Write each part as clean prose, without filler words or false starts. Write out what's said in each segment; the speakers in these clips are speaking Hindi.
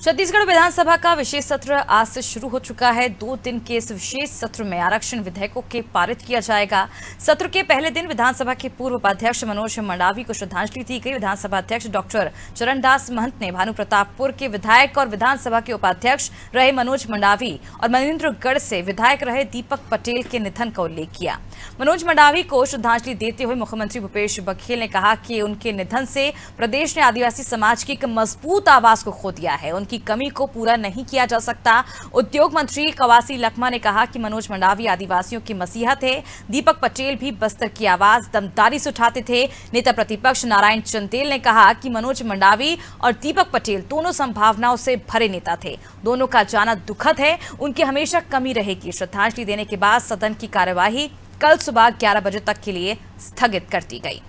छत्तीसगढ़ विधानसभा का विशेष सत्र आज से शुरू हो चुका है। 2 दिन के इस विशेष सत्र में आरक्षण विधेयकों के पारित किया जाएगा। सत्र के पहले दिन विधानसभा के पूर्व उपाध्यक्ष मनोज मंडावी को श्रद्धांजलि दी गई। विधानसभा अध्यक्ष डॉक्टर चरणदास महंत ने भानुप्रतापपुर के विधायक और विधानसभा के उपाध्यक्ष रहे मनोज मंडावी और मनेन्द्रगढ़ से विधायक रहे दीपक पटेल के निधन का उल्लेख किया। मनोज मंडावी को श्रद्धांजलि देते हुए मुख्यमंत्री भूपेश बघेल ने कहा कि उनके निधन से प्रदेश ने आदिवासी समाज की एक मजबूत आवाज को खो दिया है। उनकी कमी को पूरा नहीं किया जा सकता। उद्योग मंत्री कवासी लखमा ने कहा कि मनोज मंडावी आदिवासियों के मसीहा थे। दीपक पटेल भी बस्तर की आवाज दमदारी से उठाते थे। नेता प्रतिपक्ष नारायण चंदेल ने कहा कि मनोज मंडावी और दीपक पटेल दोनों संभावनाओं से भरे नेता थे। दोनों का जाना दुखद है। उनकी हमेशा कमी रहेगी। श्रद्धांजलि देने के बाद सदन की कार्यवाही कल सुबह 11 बजे तक के लिए स्थगित कर दी गई।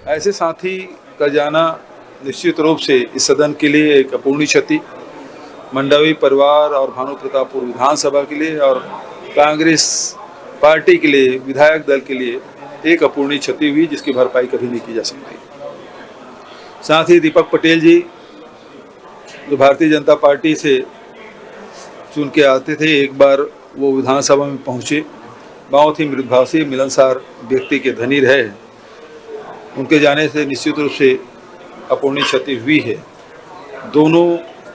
ऐसे साथी का जाना निश्चित रूप से इस सदन के लिए एक अपूर्णीय क्षति, मंडावी परिवार और भानुप्रतापपुर विधानसभा के लिए और कांग्रेस पार्टी के लिए, विधायक दल के लिए एक अपूर्णीय क्षति हुई जिसकी भरपाई कभी नहीं की जा सकती। साथ ही दीपक पटेल जी जो भारतीय जनता पार्टी से चुन के आते थे, एक बार वो विधानसभा में पहुंचे, बहुत ही मृदुभाषी मिलनसार व्यक्ति के धनी रहे। उनके जाने से निश्चित रूप से अपूर्णीय क्षति हुई है। दोनों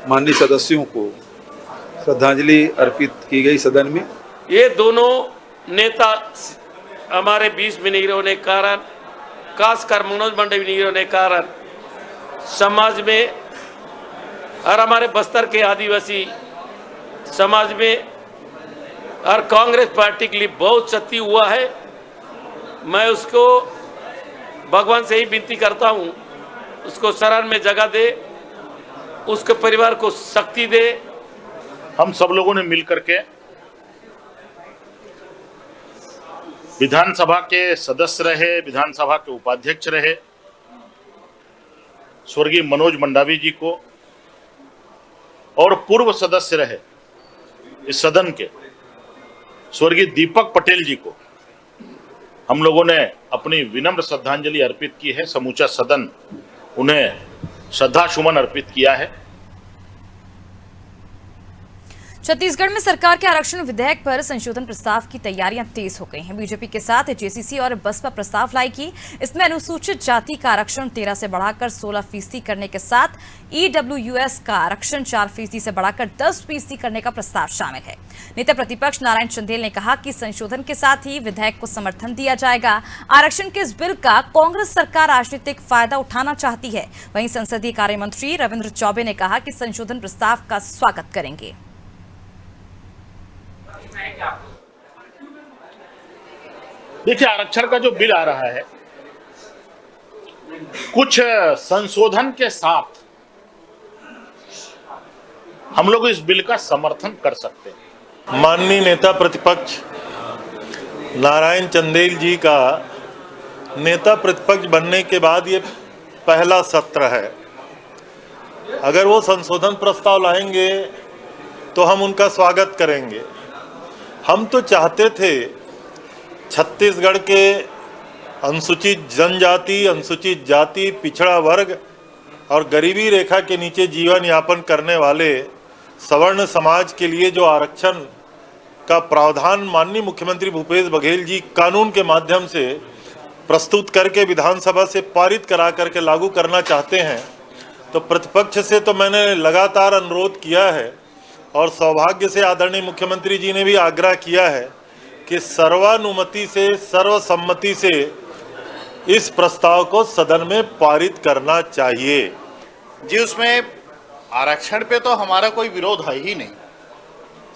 माननीय सदस्यों को श्रद्धांजलि अर्पित की गई सदन में। ये दोनों नेता हमारे बीच में नहीं रहने कारण, खासकर मनोज मंडावी नहीं रहने कारण समाज में और हमारे बस्तर के आदिवासी समाज में और कांग्रेस पार्टी के लिए बहुत क्षति हुआ है। मैं उसको भगवान से ही विनती करता हूँ, उसको शरण में जगह दे, उसके परिवार को शक्ति दे। हम सब लोगों ने मिलकर के विधानसभा के सदस्य रहे, विधानसभा के उपाध्यक्ष रहे स्वर्गीय मनोज मंडावी जी को और पूर्व सदस्य रहे इस सदन के स्वर्गीय दीपक पटेल जी को हम लोगों ने अपनी विनम्र श्रद्धांजलि अर्पित की है। समूचा सदन उन्हें श्रद्धा सुमन अर्पित किया है। छत्तीसगढ़ में सरकार के आरक्षण विधेयक पर संशोधन प्रस्ताव की तैयारियां तेज हो गई हैं। बीजेपी के साथ जेसीसी और बसपा प्रस्ताव लाएगी। इसमें अनुसूचित जाति का आरक्षण 13 से बढ़ाकर 16% करने के साथ ईडब्ल्यूएस का आरक्षण 4% से बढ़ाकर 10% करने का प्रस्ताव शामिल है। नेता प्रतिपक्ष नारायण चंदेल ने कहा कि संशोधन के साथ ही विधेयक को समर्थन दिया जाएगा। आरक्षण के इस बिल का कांग्रेस सरकार राजनीतिक फायदा उठाना चाहती है। वहीं संसदीय कार्य मंत्री रविंद्र चौबे ने कहा कि संशोधन प्रस्ताव का स्वागत करेंगे। देखिए, आरक्षण का जो बिल आ रहा है, कुछ संशोधन के साथ हम लोग इस बिल का समर्थन कर सकते हैं। माननीय नेता प्रतिपक्ष नारायण चंदेल जी का नेता प्रतिपक्ष बनने के बाद ये पहला सत्र है। अगर वो संशोधन प्रस्ताव लाएंगे तो हम उनका स्वागत करेंगे। हम तो चाहते थे छत्तीसगढ़ के अनुसूचित जनजाति, अनुसूचित जाति, पिछड़ा वर्ग और गरीबी रेखा के नीचे जीवन यापन करने वाले सवर्ण समाज के लिए जो आरक्षण का प्रावधान माननीय मुख्यमंत्री भूपेश बघेल जी कानून के माध्यम से प्रस्तुत करके विधानसभा से पारित करा करके लागू करना चाहते हैं, तो प्रतिपक्ष से तो मैंने लगातार अनुरोध किया है और सौभाग्य से आदरणीय मुख्यमंत्री जी ने भी आग्रह किया है कि सर्वानुमति से, सर्वसम्मति से इस प्रस्ताव को सदन में पारित करना चाहिए। जी, उसमें आरक्षण पे तो हमारा कोई विरोध है ही नहीं,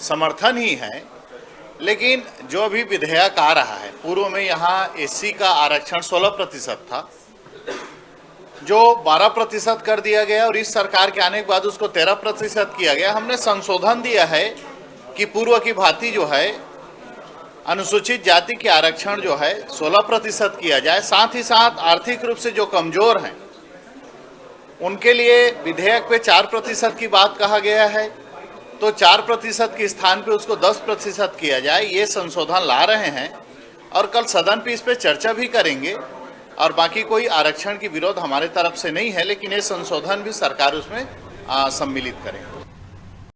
समर्थन ही है। लेकिन जो अभी विधेयक आ रहा है, पूर्व में यहाँ एससी का आरक्षण 16% था, जो 12% कर दिया गया और इस सरकार के आने के बाद उसको 13% किया गया। हमने संशोधन दिया है कि पूर्व की भांति जो है अनुसूचित जाति के आरक्षण जो है 16% किया जाए। साथ ही साथ आर्थिक रूप से जो कमजोर हैं उनके लिए विधेयक पे 4% की बात कहा गया है, तो 4% के स्थान पे उसको 10% किया जाए। ये संशोधन ला रहे हैं और कल सदन पे इस पे चर्चा भी करेंगे और बाकी कोई आरक्षण की विरोध हमारे तरफ से नहीं है, लेकिन ये संशोधन भी सरकार उसमें सम्मिलित करे।